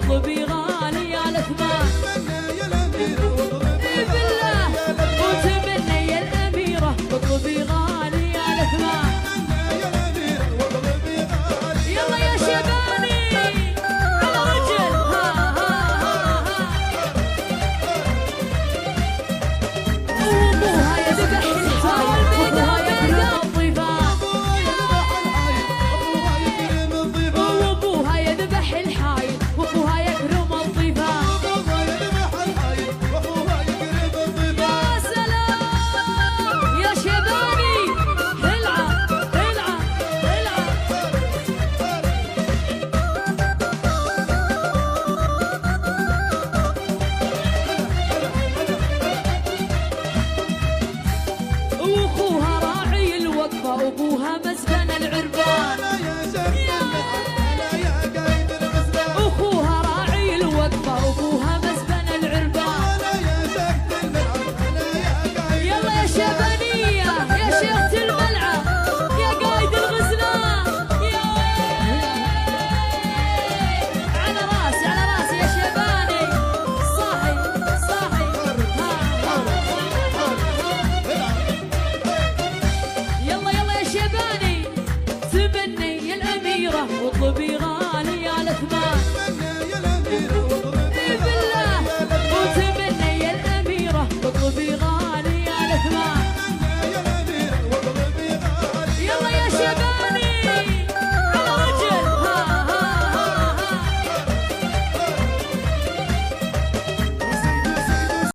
واطلبي غالي يا الأثمان. بالله وتمني يا الأميرة واطلبي غالي يا الأثمان. يلا يا شباني على رجل ها ها ها ها. وابوها يذبح الحايل وابوها يكرم الضيفان. وابوها يذبح الحايل وابوها يكرم الضيفان. يا سلام يا شباني العب العب العب. واخوها راعي الوقفه وابوها